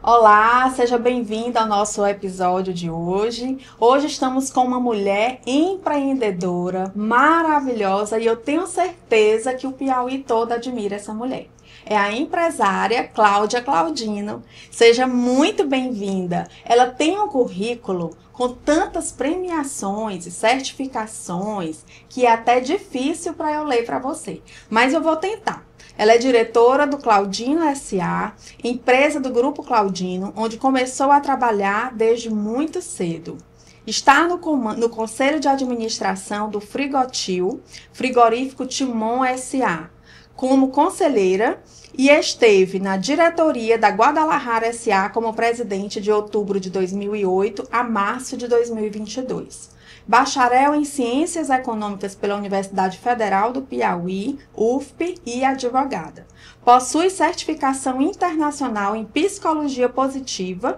Olá, seja bem-vindo ao nosso episódio de hoje. Hoje estamos com uma mulher empreendedora, maravilhosa, e eu tenho certeza que o Piauí todo admira essa mulher. É a empresária Cláudia Claudino. Seja muito bem-vinda. Ela tem um currículo com tantas premiações e certificações que é até difícil para eu ler para você, mas eu vou tentar. Ela é diretora do Claudino S.A., empresa do Grupo Claudino, onde começou a trabalhar desde muito cedo. Está no Conselho de Administração do Frigotil, Frigorífico Timon S.A., como conselheira e esteve na diretoria da Guadalajara S.A. como presidente de outubro de 2008 a março de 2022. Bacharel em Ciências Econômicas pela Universidade Federal do Piauí, UFP, e advogada. Possui certificação internacional em Psicologia Positiva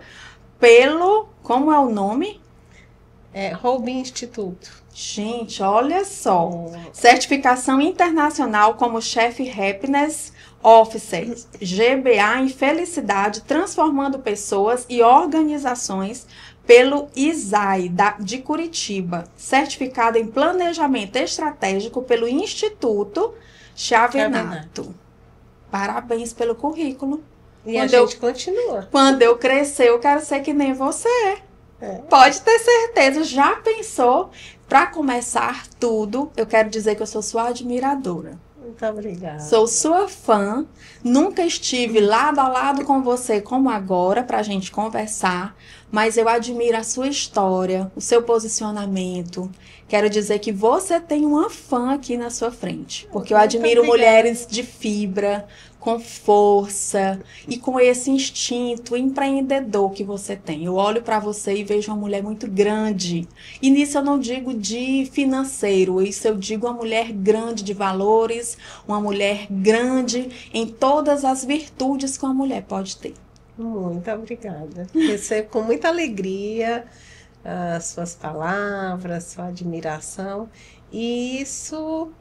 pelo... Como é o nome? Holbein Instituto. Gente, olha só. Certificação internacional como Chef Happiness Officer, GBA em Felicidade, transformando pessoas e organizações pelo ISAI de Curitiba, certificado em Planejamento Estratégico pelo Instituto Chavenato. Parabéns pelo currículo. E a gente continua. Quando eu crescer, eu quero ser que nem você. Pode ter certeza. Já pensou? Para começar tudo, eu quero dizer que eu sou sua admiradora. Muito obrigada. Sou sua fã. Nunca estive lado a lado com você como agora para a gente conversar, mas eu admiro a sua história, o seu posicionamento. Quero dizer que você tem uma fã aqui na sua frente, porque eu admiro mulheres de fibra, com força e com esse instinto empreendedor que você tem. Eu olho para você e vejo uma mulher muito grande. E nisso eu não digo de financeiro, isso eu digo uma mulher grande de valores, uma mulher grande em todas as virtudes que uma mulher pode ter. Muito obrigada. Recebo com muita alegria as suas palavras, sua admiração. E isso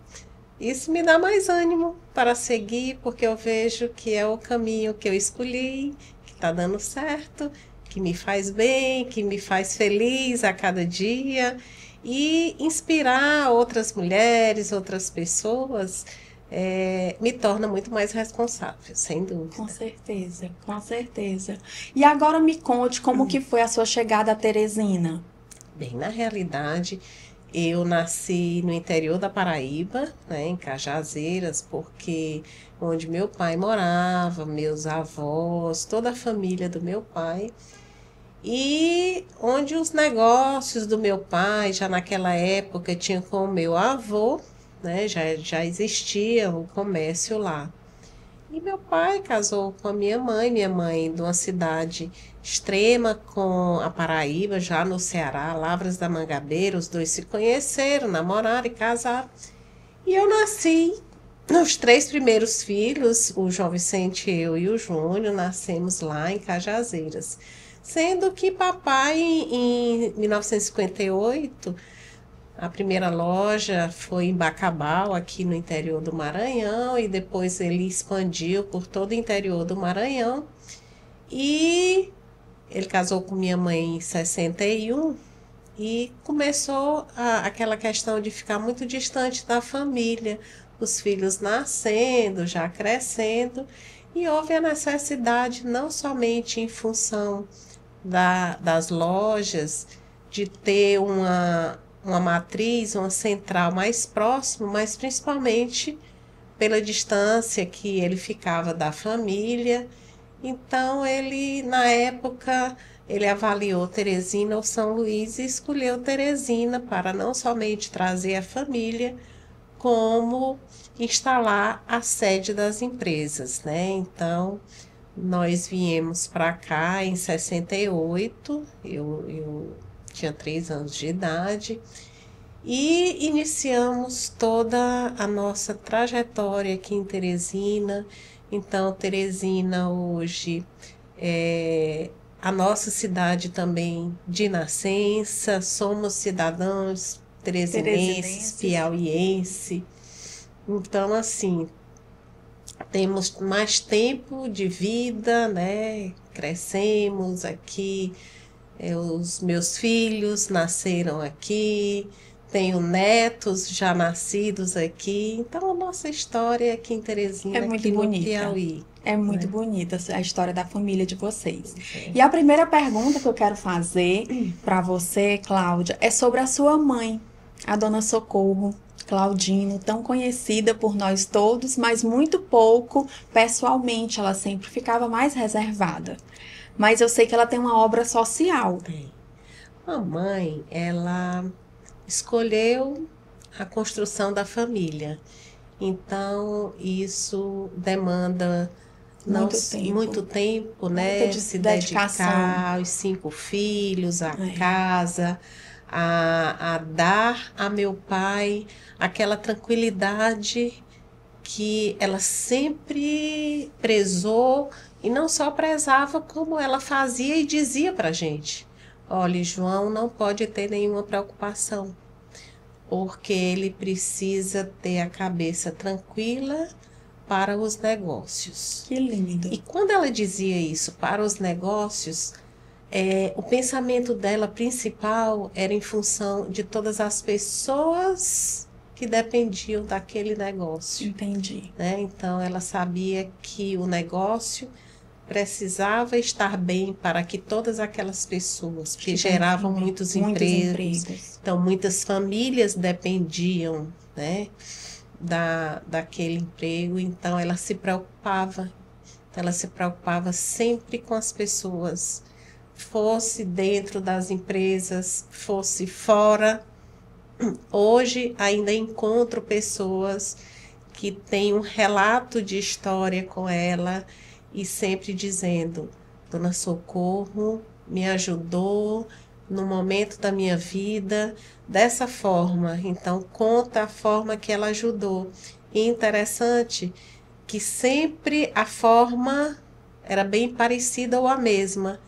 me dá mais ânimo para seguir, porque eu vejo que é o caminho que eu escolhi, que está dando certo, que me faz bem, que me faz feliz a cada dia. E inspirar outras mulheres, outras pessoas, me torna muito mais responsável, sem dúvida. Com certeza, com certeza. E agora me conte como que foi a sua chegada a Teresina. Bem, na realidade, eu nasci no interior da Paraíba, né, em Cajazeiras, porque onde meu pai morava, meus avós, toda a família do meu pai, e onde os negócios do meu pai, já naquela época, tinha com o meu avô, né, já existia o comércio lá. E meu pai casou com a minha mãe de uma cidade extrema com a Paraíba, já no Ceará, Lavras da Mangabeira. Os dois se conheceram, namoraram e casaram. E eu nasci, os 3 primeiros filhos, o João Vicente, eu e o Júnior, nascemos lá em Cajazeiras. Sendo que papai, em 1958... A primeira loja foi em Bacabal, aqui no interior do Maranhão, e depois ele expandiu por todo o interior do Maranhão. E ele casou com minha mãe em 61 e começou aquela questão de ficar muito distante da família, os filhos nascendo, já crescendo, e houve a necessidade, não somente em função das lojas, de ter uma matriz, uma central mais próxima, mas principalmente pela distância que ele ficava da família. Então, ele, na época, ele avaliou Teresina ou São Luís e escolheu Teresina para não somente trazer a família, como instalar a sede das empresas, né? Então, nós viemos para cá em 68, eu tinha 3 anos de idade, e iniciamos toda a nossa trajetória aqui em Teresina. Então, Teresina hoje é a nossa cidade também de nascença, somos cidadãos teresinenses, piauiense. Então, assim, temos mais tempo de vida, né? Crescemos aqui, os meus filhos nasceram aqui, tenho netos já nascidos aqui. Então, a nossa história aqui em É Teresina, muito aqui no bonita. Piauí. É muito né? bonita a história da família de vocês. É. E a primeira pergunta que eu quero fazer para você, Cláudia, é sobre a sua mãe, a Dona Socorro Claudino, tão conhecida por nós todos, mas muito pouco pessoalmente. Ela sempre ficava mais reservada. Mas eu sei que ela tem uma obra social. Tem. A mãe, ela escolheu a construção da família. Então, isso demanda muito tempo, né? Muita Se dedicação. dedicar aos 5 filhos, à É. casa, a dar a meu pai aquela tranquilidade que ela sempre prezou, e não só prezava, como ela fazia e dizia para a gente: olha, João não pode ter nenhuma preocupação, porque ele precisa ter a cabeça tranquila para os negócios. Que lindo. E quando ela dizia isso para os negócios, o pensamento dela principal era em função de todas as pessoas que dependiam daquele negócio. Entendi. Né? Então, ela sabia que o negócio precisava estar bem para que todas aquelas pessoas que geravam muitos empregos. Então, muitas famílias dependiam, né, daquele emprego. Então, ela se preocupava. Ela se preocupava sempre com as pessoas, fosse dentro das empresas, fosse fora. Hoje ainda encontro pessoas que têm um relato de história com ela e sempre dizendo: Dona Socorro me ajudou no momento da minha vida dessa forma. Então, conta a forma que ela ajudou. E interessante que sempre a forma era bem parecida ou a mesma,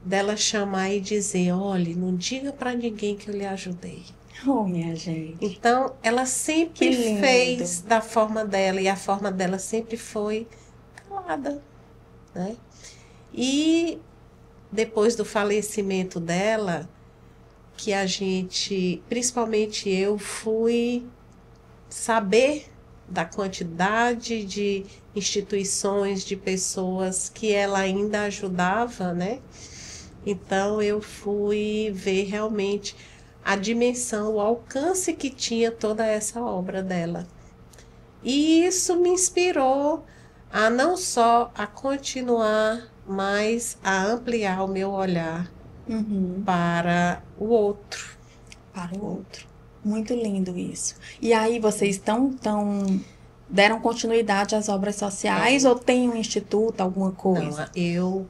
dela chamar e dizer: olhe, não diga para ninguém que eu lhe ajudei. Oh, minha gente. Então, ela sempre fez da forma dela, e a forma dela sempre foi calada, né? E depois do falecimento dela, que a gente, principalmente eu, fui saber da quantidade de instituições, de pessoas que ela ainda ajudava, né? Então, eu fui ver realmente a dimensão, o alcance que tinha toda essa obra dela. E isso me inspirou a não só a continuar, mas a ampliar o meu olhar para o outro. Para o outro. Muito lindo isso. E aí vocês deram continuidade às obras sociais ou tem um instituto, alguma coisa? Não,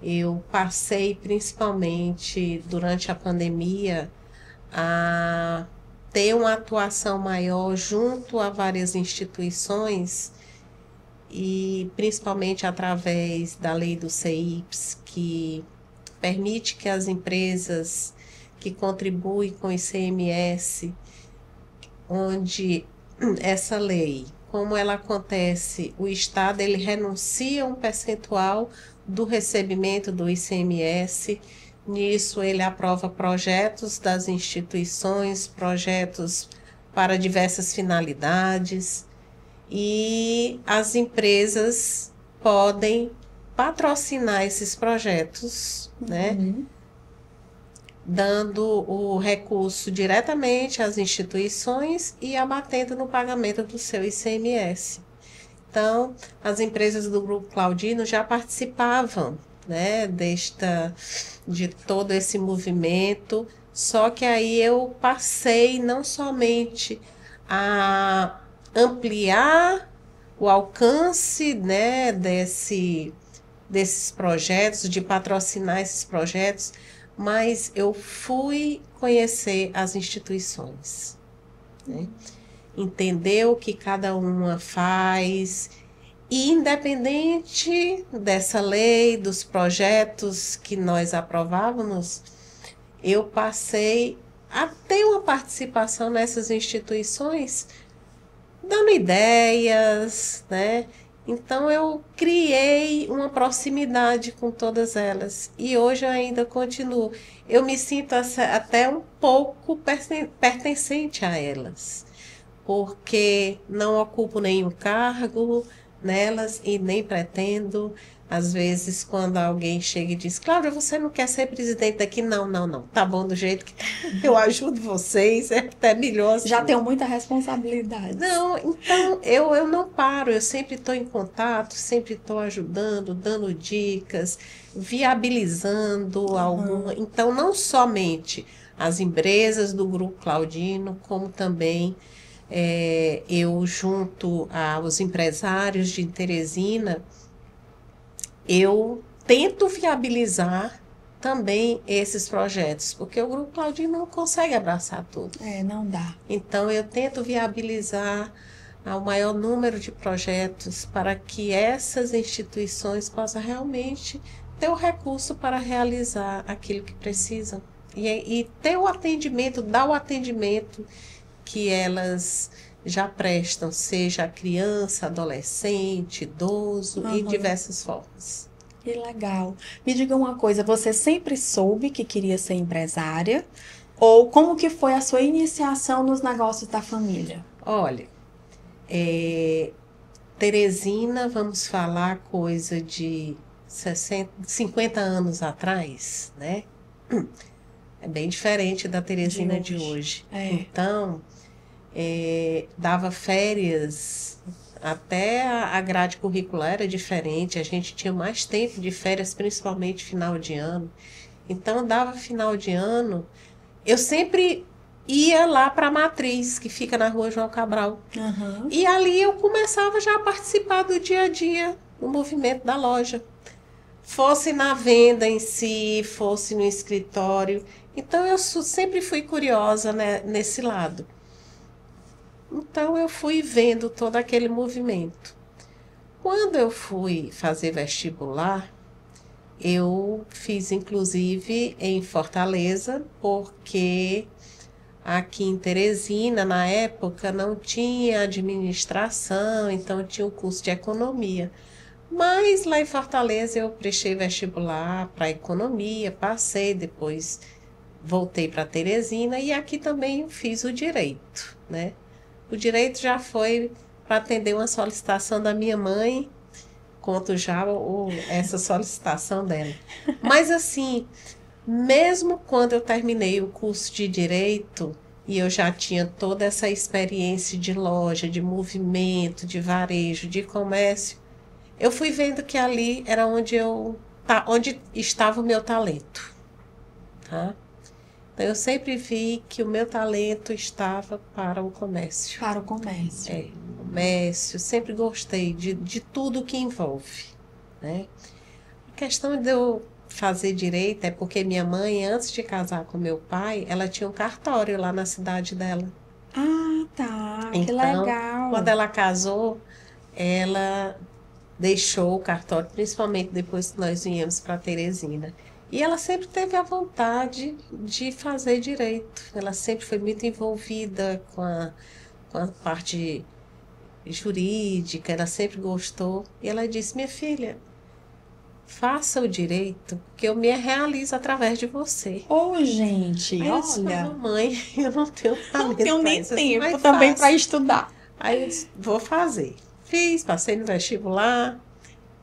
eu passei principalmente durante a pandemia a ter uma atuação maior junto a várias instituições, e principalmente através da lei do CEIPS, que permite que as empresas que contribuem com o ICMS, onde essa lei, como ela acontece, o Estado ele renuncia um percentual do recebimento do ICMS. Nisso, ele aprova projetos das instituições, projetos para diversas finalidades, e as empresas podem patrocinar esses projetos, né? Dando o recurso diretamente às instituições e abatendo no pagamento do seu ICMS. Então, as empresas do Grupo Claudino já participavam, né, de todo esse movimento, só que aí eu passei não somente a ampliar o alcance, né, desses projetos, de patrocinar esses projetos, mas eu fui conhecer as instituições, né, entender o que cada uma faz. E independente dessa lei, dos projetos que nós aprovávamos, eu passei a ter uma participação nessas instituições, dando ideias, né? Então eu criei uma proximidade com todas elas e hoje eu ainda continuo. Eu me sinto até um pouco pertencente a elas, porque não ocupo nenhum cargo nelas e nem pretendo. Às vezes, quando alguém chega e diz, Cláudia, você não quer ser presidente daqui? Não, não, não. Tá bom do jeito que tá. Eu ajudo vocês, é até melhor assim. Já tenho muita responsabilidade. Não, então eu não paro, eu sempre estou em contato, sempre estou ajudando, dando dicas, viabilizando alguma. Então, não somente as empresas do Grupo Claudino, como também eu junto aos empresários de Teresina, eu tento viabilizar também esses projetos, porque o Grupo Claudino não consegue abraçar tudo. Não dá. Então, eu tento viabilizar o maior número de projetos para que essas instituições possam realmente ter o recurso para realizar aquilo que precisam. E ter o atendimento, dar o atendimento que elas já prestam, seja a criança, adolescente, idoso, em diversas formas. Que legal. Me diga uma coisa, você sempre soube que queria ser empresária? Ou como que foi a sua iniciação nos negócios da família? Olha, Teresina, vamos falar coisa de 50 anos atrás, né? É bem diferente da Teresina de hoje. Então, dava férias, até a grade curricular era diferente, a gente tinha mais tempo de férias, principalmente final de ano. Então, dava final de ano, eu sempre ia lá para a Matriz, que fica na rua João Cabral. E ali eu começava já a participar do dia a dia, do movimento da loja. Fosse na venda em si, fosse no escritório. Então, eu sempre fui curiosa, né, nesse lado. Então, eu fui vendo todo aquele movimento. Quando eu fui fazer vestibular, eu fiz, inclusive, em Fortaleza, porque aqui em Teresina, na época, não tinha administração, então tinha o curso de economia. Mas lá em Fortaleza eu prestei vestibular para economia, passei, depois voltei para Teresina e aqui também eu fiz o direito, né? O direito já foi para atender uma solicitação da minha mãe, conto já essa solicitação dela. Mas assim, mesmo quando eu terminei o curso de direito e eu já tinha toda essa experiência de loja, de movimento, de varejo, de comércio, eu fui vendo que ali era onde estava o meu talento, tá? Então, eu sempre vi que o meu talento estava para o comércio. Para o comércio. Comércio, sempre gostei de tudo que envolve, né? A questão de eu fazer direito é porque minha mãe, antes de casar com meu pai, ela tinha um cartório lá na cidade dela. Ah, tá. Então, que legal. Quando ela casou, ela deixou o cartório, principalmente depois que nós viemos para Teresina. E ela sempre teve a vontade de fazer direito. Ela sempre foi muito envolvida com a parte jurídica, ela sempre gostou. E ela disse, minha filha, faça o direito, que eu me realizo através de você. Gente, aí eu disse, olha. Mamãe, eu não tenho talento. Não tenho nem tempo assim, também para estudar. Aí eu disse, vou fazer. Fiz, passei no vestibular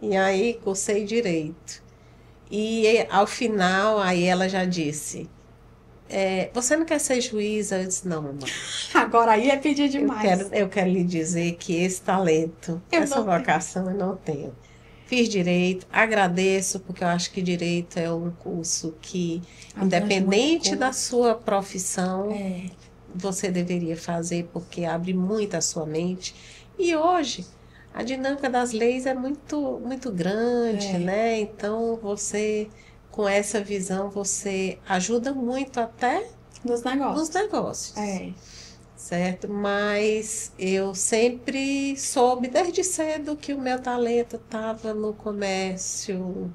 e aí cursei direito. E ao final, aí ela já disse, você não quer ser juíza? Eu disse, não, mamãe. Agora aí é pedir demais. Eu quero lhe dizer que esse talento, essa vocação eu não tenho. Fiz direito, agradeço, porque eu acho que direito é um curso que, independente da sua profissão, você deveria fazer, porque abre muito a sua mente. E hoje, a dinâmica das leis é muito, muito grande, né? Então, você, com essa visão, você ajuda muito até nos negócios. Certo? Mas eu sempre soube desde cedo que o meu talento estava no comércio.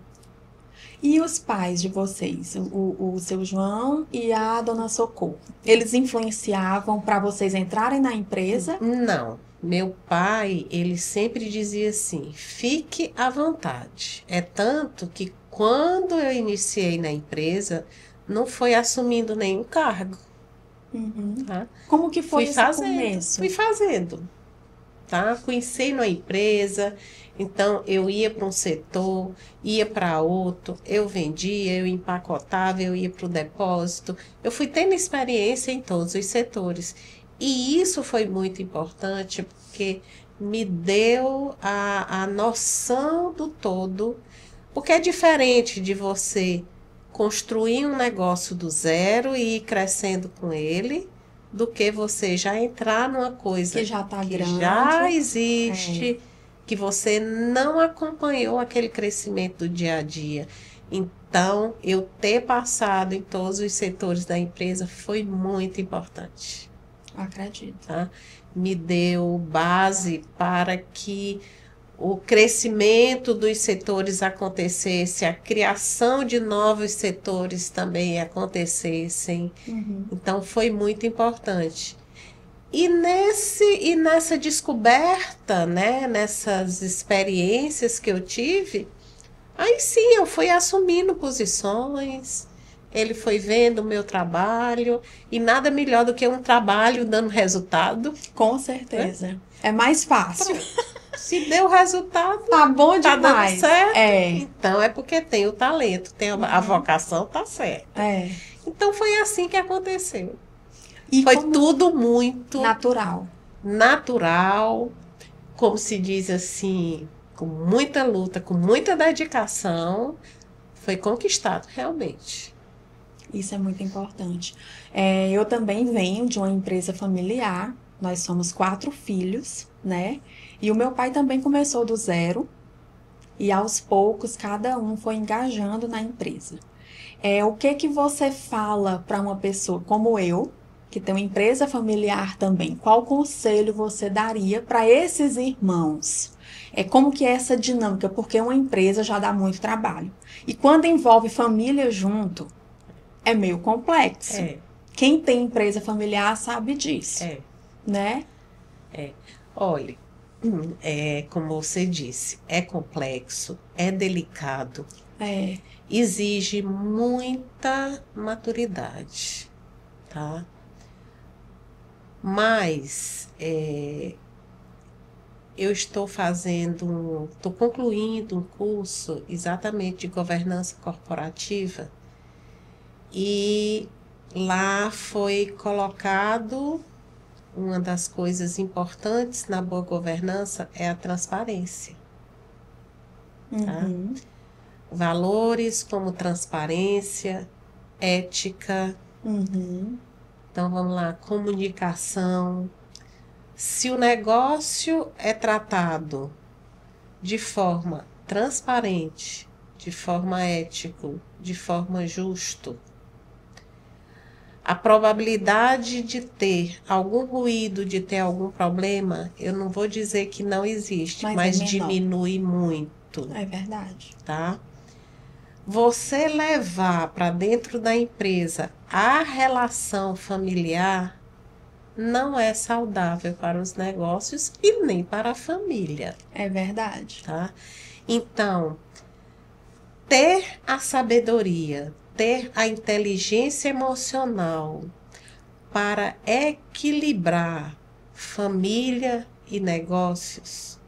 E os pais de vocês, o seu João e a dona Socorro, eles influenciavam para vocês entrarem na empresa? Não. Meu pai, ele sempre dizia assim, fique à vontade. É tanto que quando eu iniciei na empresa, não foi assumindo nenhum cargo, Uhum. tá? Como que foi Fui esse fazendo, começo? fui fazendo, tá? Conheci na empresa, então eu ia para um setor, ia para outro, eu vendia, eu empacotava, eu ia para o depósito. Eu fui tendo experiência em todos os setores. E isso foi muito importante porque me deu a noção do todo, porque é diferente de você construir um negócio do zero e ir crescendo com ele, do que você já entrar numa Que coisa já tá que grande. já É, existe, que você não acompanhou aquele crescimento do dia a dia. Então, eu ter passado em todos os setores da empresa foi muito importante, acredito. tá? Me deu base para que o crescimento dos setores acontecesse, a criação de novos setores também acontecessem. Uhum. Então, foi muito importante. E nessa descoberta, né, nessas experiências que eu tive, aí sim eu fui assumindo posições, ele foi vendo o meu trabalho, e nada melhor do que um trabalho dando resultado. Com certeza. É mais fácil. Se deu resultado, Tá bom tá dando demais. certo, É, então é porque tem o talento, tem a vocação, tá certo. é. Então foi assim que aconteceu. E Foi como tudo muito natural. natural, como se diz assim, com muita luta, com muita dedicação, foi conquistado realmente. Isso é muito importante. É, eu também venho de uma empresa familiar. Nós somos 4 filhos, né? E o meu pai também começou do zero. E aos poucos, cada um foi engajando na empresa. O que que você fala para uma pessoa como eu, que tem uma empresa familiar também? Qual conselho você daria para esses irmãos? Como que é essa dinâmica? Porque uma empresa já dá muito trabalho. E quando envolve família junto, é meio complexo. É, Quem tem empresa familiar sabe disso, é, né? é. Olha, como você disse, é complexo, é delicado, É, exige muita maturidade, tá? Mas eu estou concluindo um curso exatamente de governança corporativa e lá foi colocado uma das coisas importantes na boa governança é a transparência, tá? uhum, Valores como transparência, ética, uhum, então vamos lá, comunicação. Se o negócio é tratado de forma transparente, de forma ética, de forma justa, a probabilidade de ter algum ruído, de ter algum problema, eu não vou dizer que não existe, Mas é mas menor. diminui muito, É verdade. tá? Você levar para dentro da empresa a relação familiar não é saudável para os negócios e nem para a família, É verdade. tá? Então, ter a sabedoria, ter a inteligência emocional para equilibrar família e negócios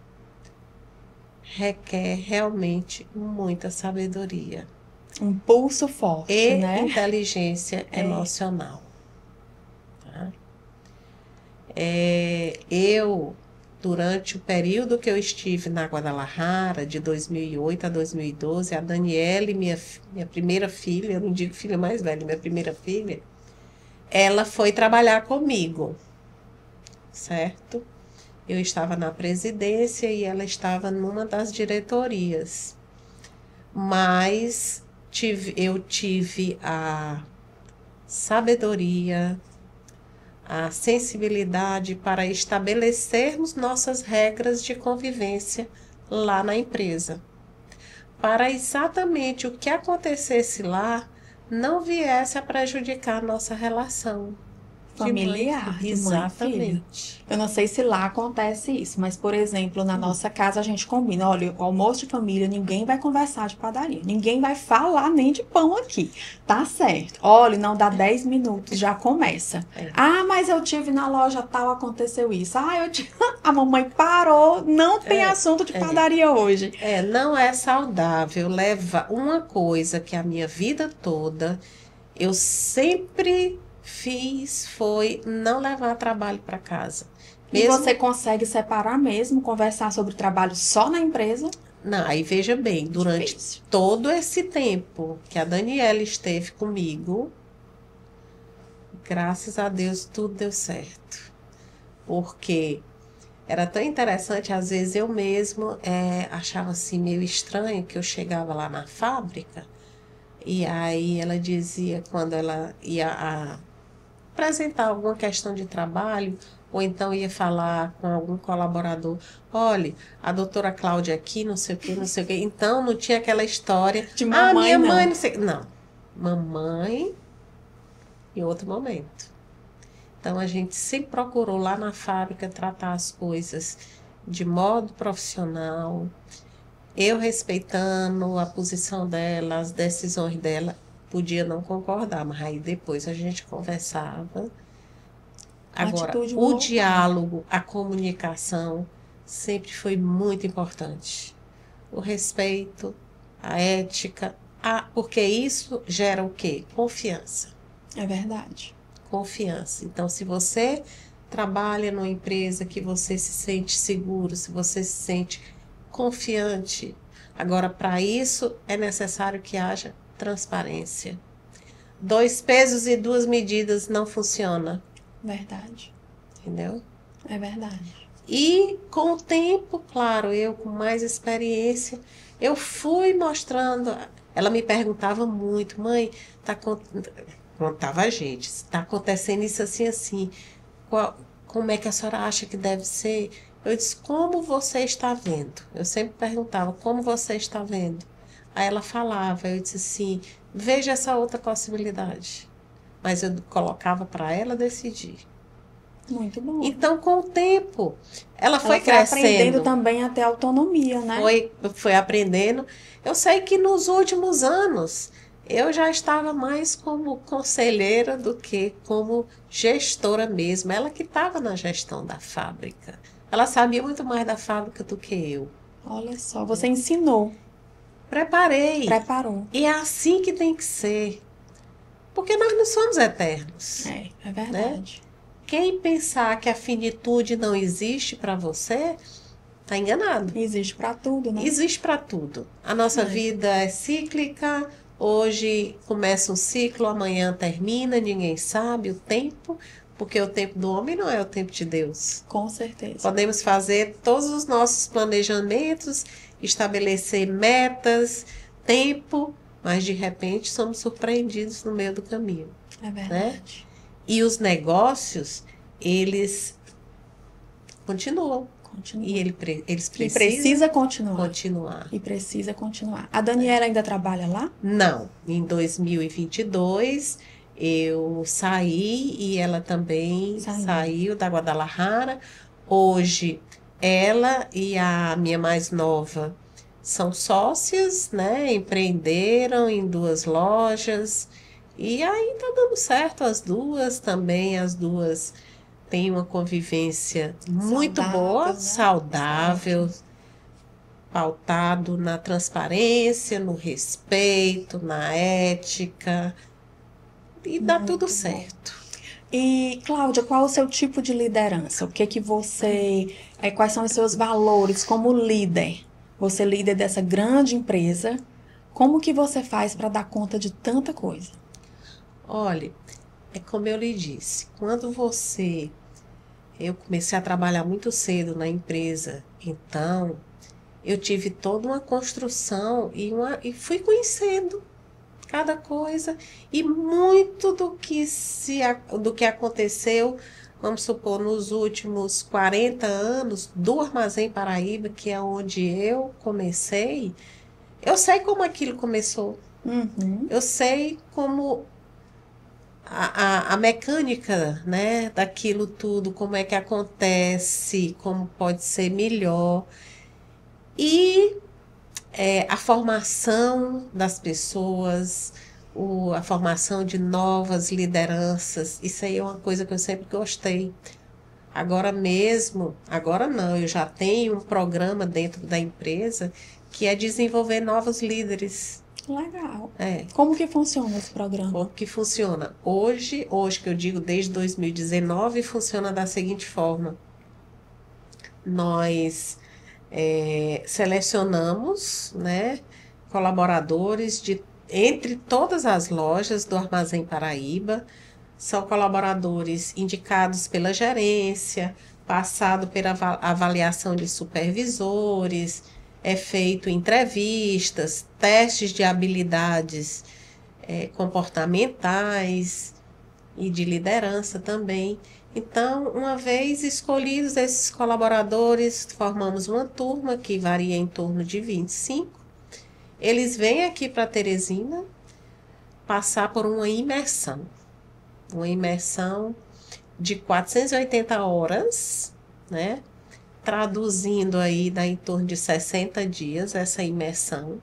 requer realmente muita sabedoria Um pulso forte, e né? inteligência emocional. Tá? Durante o período que eu estive na Guadalajara, de 2008 a 2012, a Daniele, minha primeira filha, eu não digo filha mais velha, minha primeira filha, ela foi trabalhar comigo, certo? Eu estava na presidência e ela estava numa das diretorias. Mas eu tive a sabedoria, a sensibilidade para estabelecermos nossas regras de convivência lá na empresa, para exatamente o que acontecesse lá não viesse a prejudicar a nossa relação. familiar, de mãe e filho. Exatamente. Eu não sei se lá acontece isso, mas, por exemplo, na nossa casa a gente combina, olha, o almoço de família, ninguém vai conversar de padaria, ninguém vai falar nem de pão aqui, tá certo. Olha, não dá 10 minutos, já começa. É. Ah, mas eu tive na loja tal, aconteceu isso. Ah, eu tive... A mamãe parou, não tem assunto de padaria hoje. Não é saudável levar uma coisa que a minha vida toda eu sempre fiz foi não levar trabalho para casa. E você consegue separar mesmo, conversar sobre trabalho só na empresa? Não, aí veja bem, durante Difícil. todo esse tempo que a Daniela esteve comigo, graças a Deus tudo deu certo. Porque era tão interessante, às vezes eu mesmo achava assim meio estranho que eu chegava lá na fábrica e aí ela dizia, quando ela ia apresentar alguma questão de trabalho, ou então ia falar com algum colaborador, olha, a doutora Cláudia aqui, não sei o que, não sei o que. Então não tinha aquela história, De mamãe, minha mãe, não. não sei. Não, mamãe em outro momento. Então a gente sempre procurou lá na fábrica tratar as coisas de modo profissional, eu respeitando a posição dela, as decisões dela, podia não concordar, mas aí depois a gente conversava. Agora, Atitude o boa. diálogo, a comunicação sempre foi muito importante. O respeito, a ética, porque isso gera o quê? Confiança. É verdade. Confiança. Então, se você trabalha numa empresa que você se sente seguro, se você se sente confiante, agora, para isso é necessário que haja transparência. 2 pesos e 2 medidas não funciona, Verdade. entendeu? É verdade. E com o tempo, claro, eu com mais experiência, eu fui mostrando. Ela me perguntava muito, mãe, contava a gente, está acontecendo isso assim, assim. Como é que a senhora acha que deve ser? Eu disse, como você está vendo? Eu sempre perguntava, como você está vendo? Aí ela falava, eu disse assim, veja essa outra possibilidade. Mas eu colocava para ela decidir. Muito bom. Então, com o tempo, ela foi Ela foi crescendo. aprendendo também a ter autonomia, né? Foi aprendendo. Eu sei que nos últimos anos, eu já estava mais como conselheira do que como gestora mesmo. Ela que estava na gestão da fábrica. Ela sabia muito mais da fábrica do que eu. Olha só, você ensinou, Preparei. preparou. E é assim que tem que ser. Porque nós não somos eternos. É verdade. Quem pensar que a finitude não existe para você, está enganado. Existe pra tudo, né? Existe para tudo. A nossa vida é cíclica. Hoje começa um ciclo, amanhã termina, ninguém sabe o tempo, porque o tempo do homem não é o tempo de Deus. Com certeza. Podemos fazer todos os nossos planejamentos, estabelecer metas, tempo, mas de repente somos surpreendidos no meio do caminho. É verdade. E os negócios, eles continuam. Continua. E eles E precisam precisa continuar. continuar. E precisa continuar. A Daniela ainda trabalha lá? Não, em 2022 eu saí e ela também saiu da Guadalajara. Hoje ela e a minha mais nova são sócias, né? Empreenderam em 2 lojas e aí tá dando certo as duas também, as duas têm uma convivência muito Saudável, boa, né? saudável, pautado na transparência, no respeito, na ética, e dá Muito tudo bom. certo. E, Cláudia, qual é o seu tipo de liderança? O que que você... quais são os seus valores como líder? Você é líder dessa grande empresa. Como que você faz para dar conta de tanta coisa? Olha, é como eu lhe disse, eu comecei a trabalhar muito cedo na empresa, então eu tive toda uma construção e fui conhecendo cada coisa e muito do que aconteceu, vamos supor, nos últimos 40 anos do Armazém Paraíba, que é onde eu comecei, eu sei como aquilo começou. Uhum. Eu sei como a mecânica, né, daquilo tudo, como é que acontece, como pode ser melhor. E a formação das pessoas, a formação de novas lideranças, isso aí é uma coisa que eu sempre gostei. Agora mesmo, agora não, eu já tenho um programa dentro da empresa que é desenvolver novos líderes. Legal. É. Como que funciona esse programa? Como que funciona? Hoje que eu digo desde 2019, funciona da seguinte forma. Nós selecionamos, né, colaboradores entre todas as lojas do Armazém Paraíba. São colaboradores indicados pela gerência, passado pela avaliação de supervisores, é feito entrevistas, testes de habilidades comportamentais e de liderança também. Então, uma vez escolhidos esses colaboradores, formamos uma turma que varia em torno de 25. Eles vêm aqui para Teresina passar por uma imersão de 480 horas, né? Traduzindo aí, dá em torno de 60 dias essa imersão,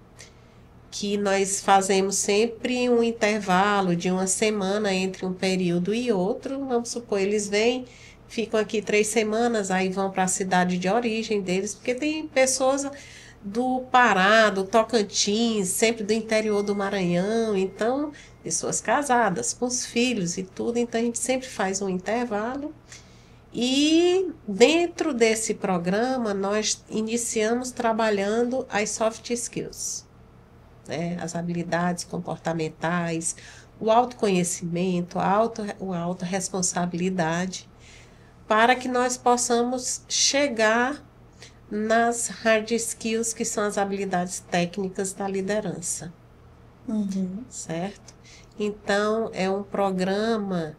que nós fazemos sempre um intervalo de uma semana entre um período e outro. Vamos supor, eles vêm, ficam aqui 3 semanas, aí vão para a cidade de origem deles, porque tem pessoas do Pará, do Tocantins, sempre do interior do Maranhão, então, pessoas casadas, com os filhos e tudo, então a gente sempre faz um intervalo. E dentro desse programa, nós iniciamos trabalhando as soft skills, né? As habilidades comportamentais, o autoconhecimento, a autorresponsabilidade, para que nós possamos chegar nas hard skills, que são as habilidades técnicas da liderança. Certo? Então, é um programa,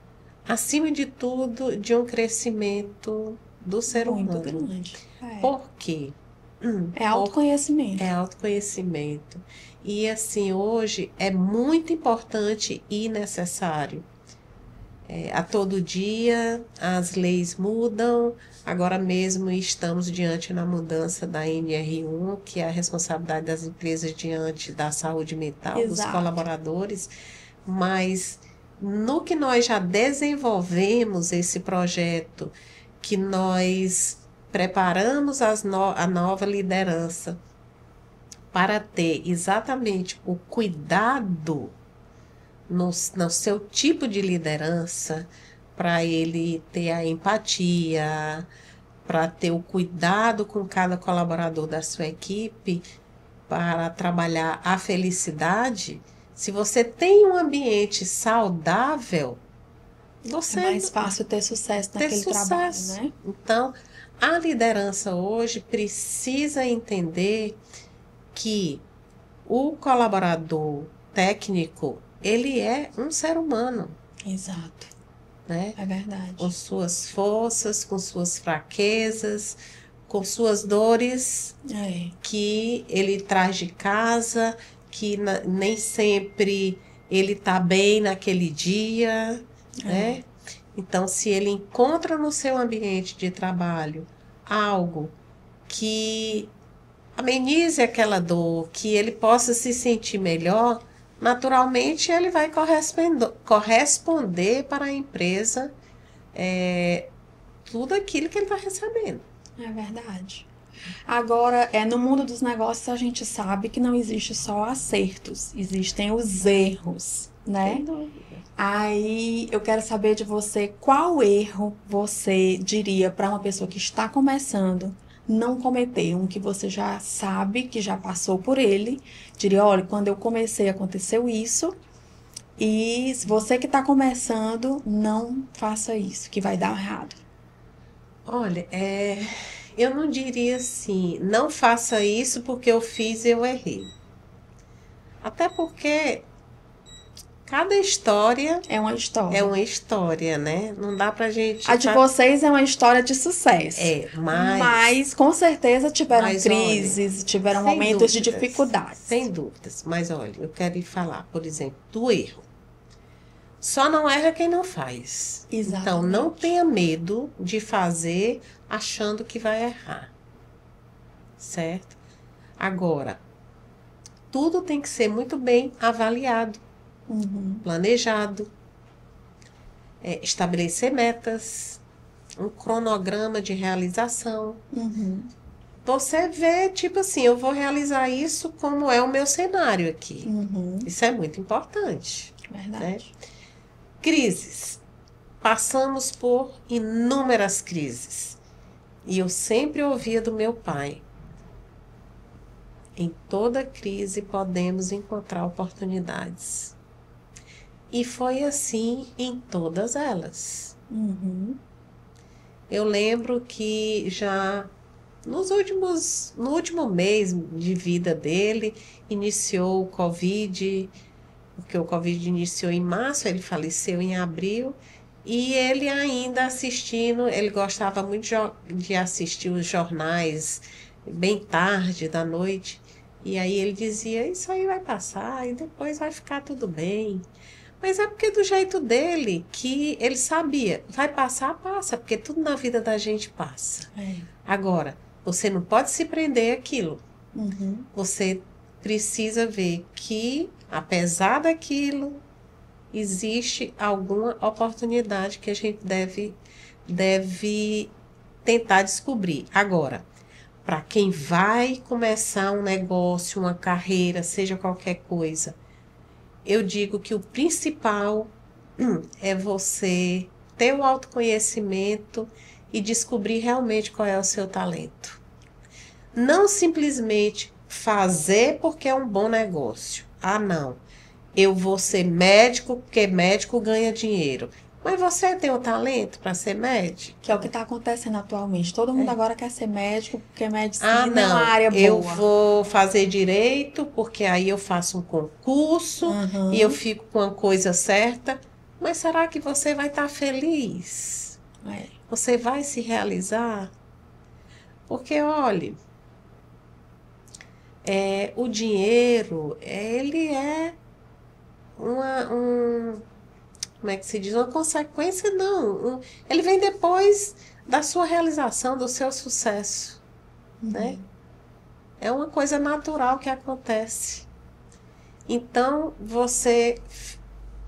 acima de tudo, de um crescimento do ser humano. Muito grande. Por quê? É autoconhecimento. É autoconhecimento. E assim, hoje é muito importante e necessário. A todo dia as leis mudam. Agora mesmo estamos diante da mudança da NR1, que é a responsabilidade das empresas diante da saúde mental dos colaboradores. Mas no que nós já desenvolvemos esse projeto, que nós preparamos a nova liderança para ter exatamente o cuidado no seu tipo de liderança, para ele ter a empatia, para ter o cuidado com cada colaborador da sua equipe, para trabalhar a felicidade. Se você tem um ambiente saudável, você é mais fácil ter sucesso naquele trabalho, né? Então, a liderança hoje precisa entender que o colaborador técnico, ele é um ser humano. Exato. Né? É verdade. Com suas forças, com suas fraquezas, com suas dores que ele traz de casa, que nem sempre ele está bem naquele dia, né? Então, se ele encontra no seu ambiente de trabalho algo que amenize aquela dor, que ele possa se sentir melhor, naturalmente ele vai corresponder para a empresa tudo aquilo que ele está recebendo. É verdade. Agora, no mundo dos negócios, a gente sabe que não existe só acertos, existem os erros, né? Sem dúvida. Aí eu quero saber de você, qual erro você diria para uma pessoa que está começando não cometer? Um que você já sabe, que já passou por ele, diria, olha, quando eu comecei aconteceu isso, e se você que está começando, não faça isso, que vai dar errado. Olha, eu não diria assim, não faça isso porque eu fiz e eu errei. Até porque cada história é uma história. É uma história, né? Não dá pra gente... A de vocês é uma história de sucesso. Mas com certeza tiveram crises, tiveram momentos de dificuldade. Sem dúvidas. Mas olha, eu quero lhe falar, por exemplo, do erro. Só não erra quem não faz. Exatamente. Então, não tenha medo de fazer achando que vai errar. Certo? Agora, tudo tem que ser muito bem avaliado, planejado, estabelecer metas, um cronograma de realização. Você vê, tipo assim, eu vou realizar isso como é o meu cenário aqui. Isso é muito importante. Verdade. Né? Crises. Passamos por inúmeras crises. E eu sempre ouvia do meu pai: em toda crise podemos encontrar oportunidades. E foi assim em todas elas. Eu lembro que já no último mês de vida dele, iniciou o Covid, porque o Covid iniciou em março, ele faleceu em abril, e ele ainda assistindo, ele gostava muito de assistir os jornais bem tarde da noite, e aí ele dizia: isso aí vai passar e depois vai ficar tudo bem. Mas é porque do jeito dele, que ele sabia, vai passar, passa, porque tudo na vida da gente passa. Agora, você não pode se prender àquilo. Você precisa ver que, apesar daquilo, existe alguma oportunidade que a gente deve tentar descobrir. Agora, para quem vai começar um negócio, uma carreira, seja qualquer coisa, eu digo que o principal é você ter o autoconhecimento e descobrir realmente qual é o seu talento. Não simplesmente fazer porque é um bom negócio. Ah, não. Eu vou ser médico porque médico ganha dinheiro. Mas você tem o talento para ser médico? Que é o que está acontecendo atualmente. Todo mundo agora quer ser médico porque medicina é uma área boa. Eu vou fazer direito porque aí eu faço um concurso e eu fico com a coisa certa. Mas será que você vai estar feliz? Você vai se realizar? Porque, olha, o dinheiro, ele é como é que se diz? Uma consequência, não. Ele vem depois da sua realização, do seu sucesso. Né? É uma coisa natural que acontece. Então, você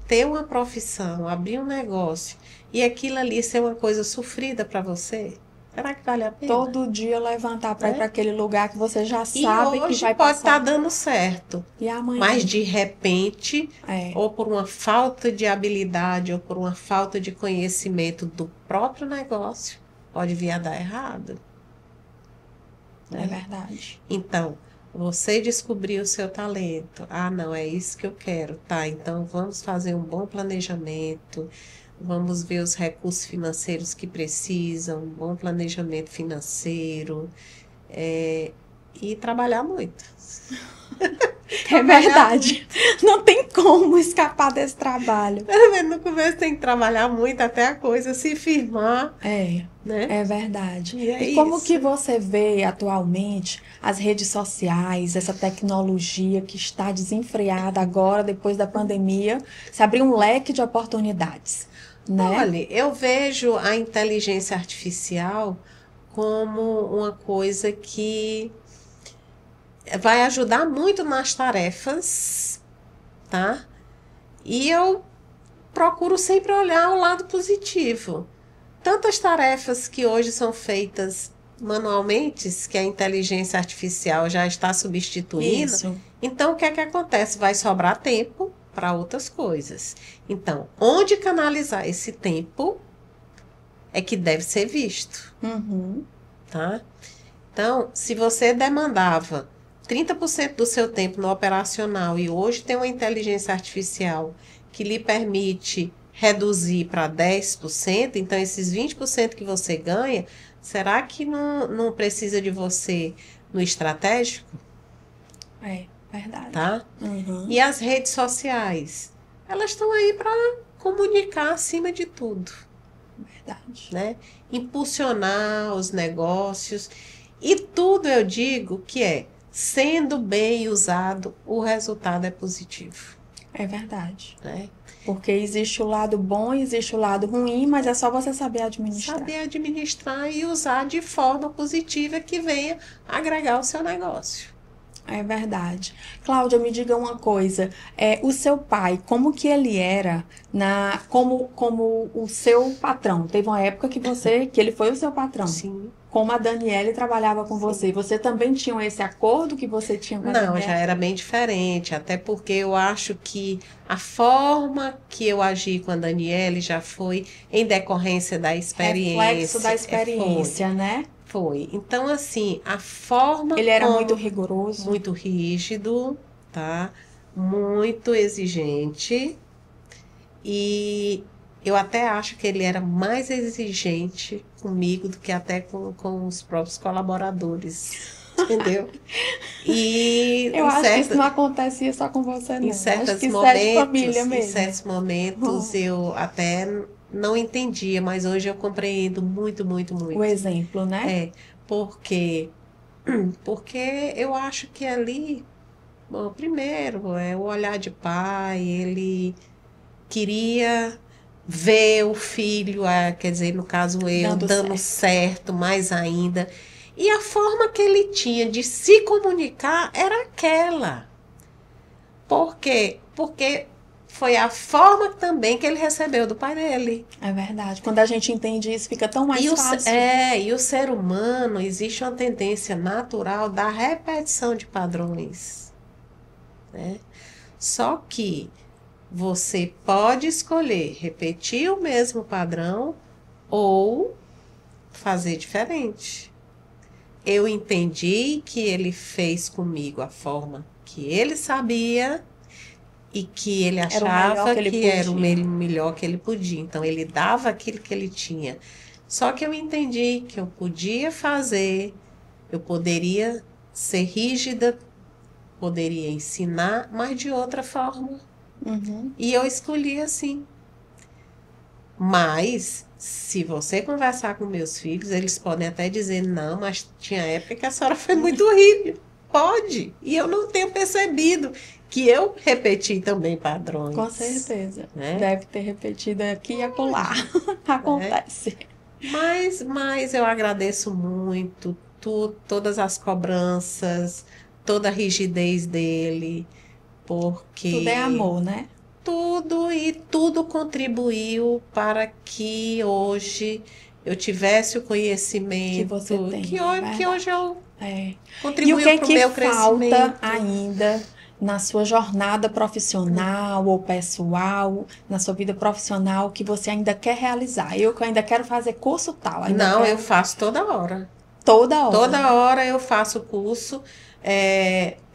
ter uma profissão, abrir um negócio, e aquilo ali ser uma coisa sofrida para você, será que vale a pena? Todo dia levantar para ir para aquele lugar que você já sabe que vai pode passar. estar dando certo. E amanhã? Mas de repente, ou por uma falta de habilidade, ou por uma falta de conhecimento do próprio negócio, pode vir a dar errado. É verdade. Então, você descobrir o seu talento. Ah, não, é isso que eu quero. Tá, então vamos fazer um bom planejamento. Vamos ver os recursos financeiros que precisam, um bom planejamento financeiro, e trabalhar muito. É verdade. Não tem como escapar desse trabalho. No começo tem que trabalhar muito até a coisa se firmar. Né? É verdade. E como isso. que você vê atualmente as redes sociais, essa tecnologia que está desenfreada agora, depois da pandemia, se abrir um leque de oportunidades? Né? Olha, eu vejo a inteligência artificial como uma coisa que vai ajudar muito nas tarefas, tá? E eu procuro sempre olhar o lado positivo. Tantas tarefas que hoje são feitas manualmente, que a inteligência artificial já está substituindo. Isso. Então, o que é que acontece? Vai sobrar tempo para outras coisas. Então, onde canalizar esse tempo é que deve ser visto. Tá? Então, se você demandava 30% do seu tempo no operacional e hoje tem uma inteligência artificial que lhe permite reduzir para 10%, então esses 20% que você ganha, será que não precisa de você no estratégico? É verdade. Tá? E as redes sociais? Elas estão aí para comunicar acima de tudo. Verdade. Né? Impulsionar os negócios. E tudo eu digo que sendo bem usado, o resultado é positivo. É verdade. né? Porque existe o lado bom e existe o lado ruim, mas é só você saber administrar. Saber administrar e usar de forma positiva que venha agregar o seu negócio. É verdade. Cláudia, me diga uma coisa. O seu pai, como que ele era como o seu patrão? Teve uma época que ele foi o seu patrão. Sim. Como a Daniele trabalhava com você. Você também tinha esse acordo que você tinha com a Não, Daniele? já era bem diferente, até porque eu acho que a forma que eu agi com a Daniele já foi em decorrência da experiência. Reflexo da experiência, né? Foi. Então, assim, a forma Ele era como muito rigoroso. muito rígido, tá? Muito exigente. E eu até acho que ele era mais exigente comigo do que até com os próprios colaboradores. Entendeu? E Eu acho que isso não acontecia só com você, não. em certos Acho que isso é de família em mesmo. certos momentos eu até não entendia, mas hoje eu compreendo muito, muito, O muito. exemplo, né? É, porque eu acho que ali, bom, primeiro, é o olhar de pai, ele queria ver o filho, quer dizer, no caso eu, Dando dando certo. certo mais ainda. E a forma que ele tinha de se comunicar era aquela. Por quê? Porque foi a forma também que ele recebeu do pai dele. É verdade. Quando a gente entende isso, fica tão mais fácil. E o ser humano, existe uma tendência natural da repetição de padrões, né? Só que você pode escolher repetir o mesmo padrão ou fazer diferente. Eu entendi que ele fez comigo a forma que ele sabia e que ele Era o melhor achava que ele que era o podia. melhor que ele podia. Então, ele dava aquilo que ele tinha. Só que eu entendi que eu podia fazer, eu poderia ser rígida, poderia ensinar, mas de outra forma. Uhum. E eu escolhi assim. Mas, se você conversar com meus filhos, eles podem até dizer, não, mas tinha época que a senhora foi muito rígida. Pode. E eu não tenho percebido que eu repeti também padrões. Com certeza. Né? Deve ter repetido aqui e acolá. Acontece. Mas eu agradeço muito todas as cobranças, toda a rigidez dele, porque Tudo é amor, né? tudo contribuiu para que hoje eu tivesse o conhecimento Que você tem, que verdade. hoje eu E o contribuiu para o que meu falta crescimento. ainda na sua jornada profissional ou pessoal, na sua vida profissional, que você ainda quer realizar? Eu que ainda quero fazer curso tal. Não, eu faço toda hora. Toda hora. Toda hora eu faço curso.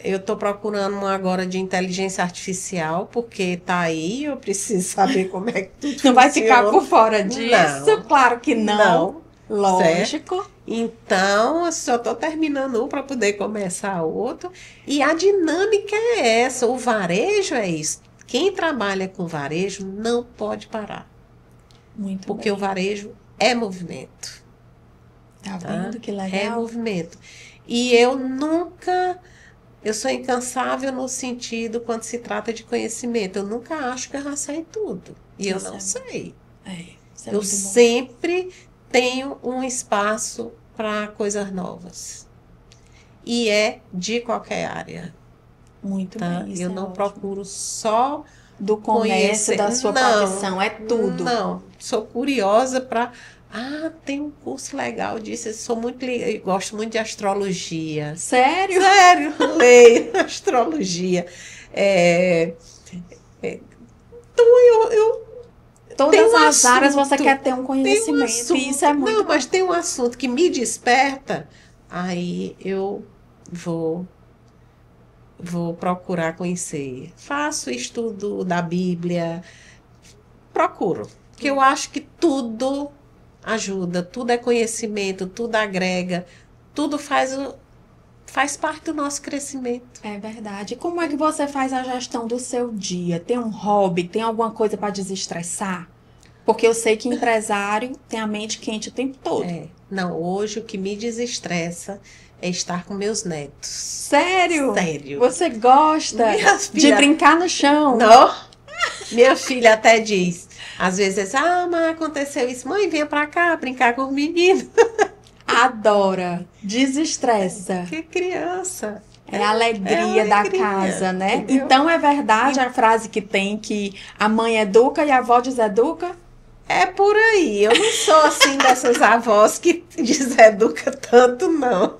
Eu estou procurando um agora de inteligência artificial, porque tá aí, eu preciso saber como é que tudo funciona. Não vai ficar por fora disso? Não. Claro que não. Lógico. Certo? Então, eu só estou terminando um para poder começar outro. E a dinâmica é essa, o varejo é isso. Quem trabalha com varejo não pode parar, Muito porque bem. o varejo é movimento. Tá Tá? vendo que É legal? movimento. E eu sou incansável no sentido quando se trata de conhecimento. Eu nunca acho que eu já sei tudo. E eu Isso não é- sei. Isso é Eu muito bom. sempre tenho um espaço para coisas novas. E é de qualquer área, Muito tá? bem. Isso Eu é não ótimo. procuro só Do comércio, conhecer. da sua Não, profissão, é tudo. Não, sou curiosa para. Tem um curso legal disso. Eu gosto muito de astrologia. Sério? Sério, leio astrologia. Então eu Todas Tem um as áreas você assunto, quer ter um tem um conhecimento. assunto. E isso é muito Não, bom. mas tem um assunto que me desperta. Aí eu vou procurar conhecer. Faço estudo da Bíblia. Procuro. Porque eu acho que tudo ajuda, tudo é conhecimento, tudo agrega, tudo faz parte do nosso crescimento. É verdade. E como é que você faz a gestão do seu dia? Tem um hobby? Tem alguma coisa para desestressar? Porque eu sei que empresário tem a mente quente o tempo todo. Não, hoje o que me desestressa é estar com meus netos. Sério? Sério. Você gosta Minhas de filhas- brincar no chão? Não. Minha filha até diz, às vezes, mas aconteceu isso. Mãe, venha pra cá brincar com os meninos. Adora, desestressa. Que criança. É a alegria É da alegria, casa, né? entendeu? Então é verdade a frase que tem que a mãe educa e a avó deseduca? É por aí. Eu não sou assim dessas avós que deseduca tanto, não.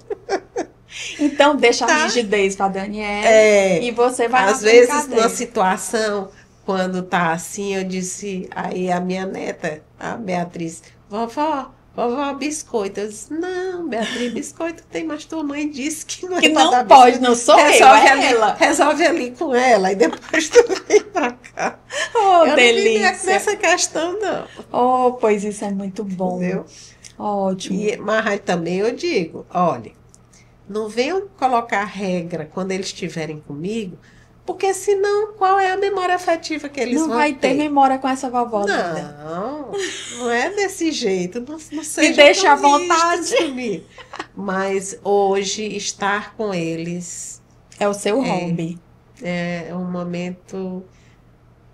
Então deixa a Tá. rigidez para Daniela É, e você vai às na vezes, brincadeira. numa situação, quando tá assim, eu disse, aí a minha neta, a Beatriz, vovó, biscoito. Eu disse, não, Beatriz, biscoito tem, mas tua mãe disse que não é Que pra não dar pode, biscoito. não sou eu, Resolve é ali, ela. resolve ali com ela, e depois tu vem pra cá. Oh, Eu não me meto delícia. nessa questão, não, Oh, pois isso é muito bom. entendeu? Ótimo. Mas aí também eu digo, olha, não venham colocar regra quando eles estiverem comigo, porque senão qual é a memória afetiva que eles Não vão vai ter memória com essa vovó, Duda. Não é desse jeito, não sejam deixa à tão rígidos vontade. comigo. Mas hoje estar com eles É o seu hobby. é um momento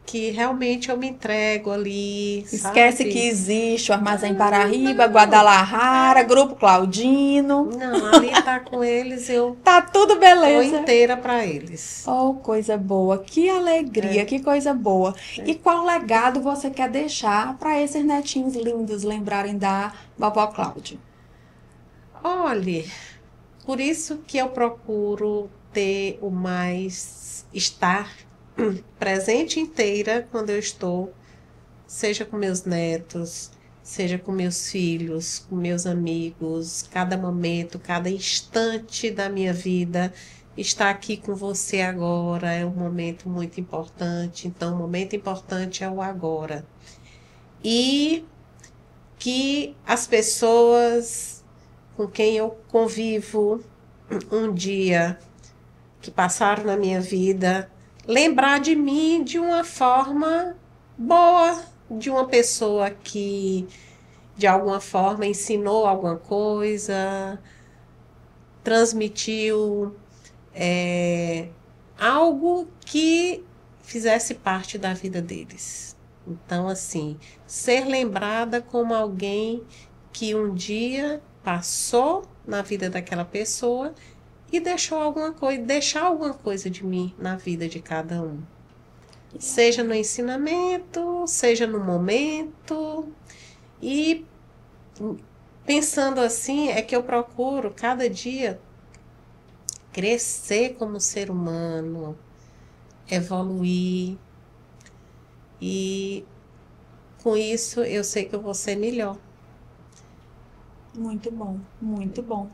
que realmente eu me entrego ali, Esquece sabe? que existe o Armazém Paraíba, Guadalajara, Grupo Claudino. Não, ali tá com eles, eu Tá tudo tô beleza. inteira para eles. Oh, coisa boa. Que alegria, que coisa boa. E qual legado você quer deixar para esses netinhos lindos lembrarem da vovó Cláudia? Olhe, por isso que eu procuro ter o mais estar presente inteira quando eu estou, seja com meus netos, seja com meus filhos, com meus amigos, cada momento, cada instante da minha vida. Estar aqui com você agora é um momento muito importante. Então, o momento importante é o agora. E que as pessoas com quem eu convivo um dia, que passaram na minha vida, lembrar de mim de uma forma boa, de uma pessoa que de alguma forma ensinou alguma coisa, transmitiu algo que fizesse parte da vida deles. Então, assim, ser lembrada como alguém que um dia passou na vida daquela pessoa e deixou alguma coisa, deixar alguma coisa de mim na vida de cada um. Seja no ensinamento, seja no momento. E pensando assim, é que eu procuro cada dia crescer como ser humano, evoluir. E com isso eu sei que eu vou ser melhor. Muito bom, muito bom.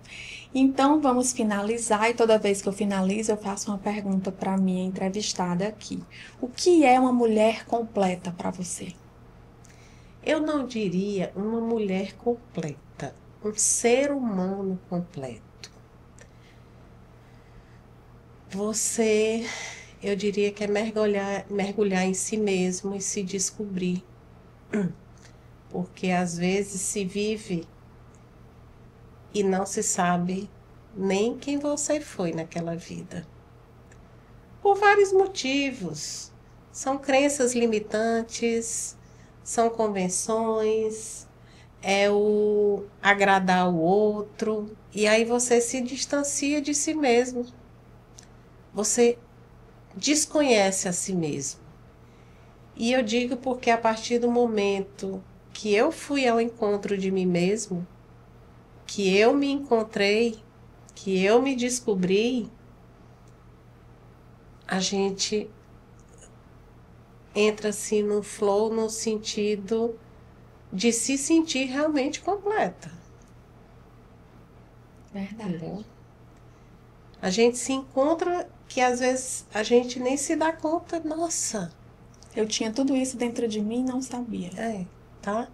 Então vamos finalizar e toda vez que eu finalizo eu faço uma pergunta para minha entrevistada aqui. O que é uma mulher completa para você? Eu não diria uma mulher completa, um ser humano completo. Você, eu diria que é mergulhar em si mesmo e se descobrir. Porque às vezes se vive e não se sabe nem quem você foi naquela vida. Por vários motivos. São crenças limitantes, são convenções, é o agradar o outro, e aí você se distancia de si mesmo. Você desconhece a si mesmo. E eu digo porque a partir do momento que eu fui ao encontro de mim mesmo, que eu me encontrei, que eu me descobri, a gente entra assim no flow, no sentido de se sentir realmente completa. Verdade. Entendeu? A gente se encontra que às vezes a gente nem se dá conta, nossa, Eu tinha tudo isso dentro de mim e não sabia. tá?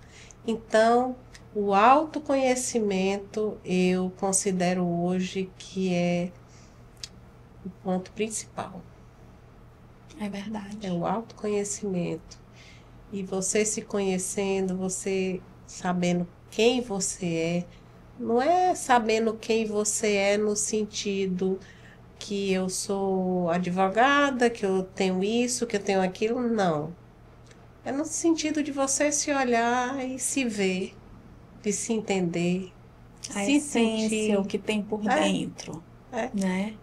Então, o autoconhecimento eu considero hoje que é o ponto principal. É verdade. É o autoconhecimento. E você se conhecendo, você sabendo quem você é, Não é sabendo quem você é no sentido que eu sou advogada, que eu tenho isso, que eu tenho aquilo, não. É no sentido de você se olhar e se ver, de se entender, A se essência, o sentir. que tem por É, dentro, é, né?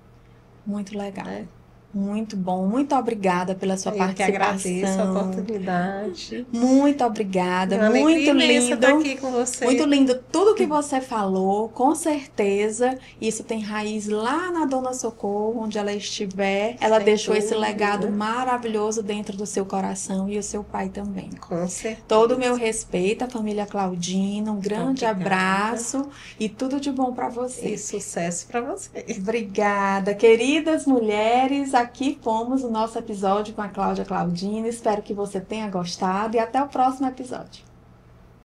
Muito legal. é. Muito bom. Muito obrigada pela sua Eu que agradeço a participação. oportunidade. Muito É obrigada. uma alegria Muito imensa estar lindo. aqui com Muito você. lindo tudo que você falou, com certeza isso tem raiz lá na Dona Socorro, onde ela estiver. Ela Sem deixou esse legado dúvida, maravilhoso dentro do seu coração e o seu pai também. com Todo o meu certeza. respeito à família Claudina, um grande Obrigada abraço e tudo de bom para e você. sucesso para você. Obrigada, queridas mulheres. Aqui fomos o nosso episódio com a Cláudia Claudina. Espero que você tenha gostado e até o próximo episódio.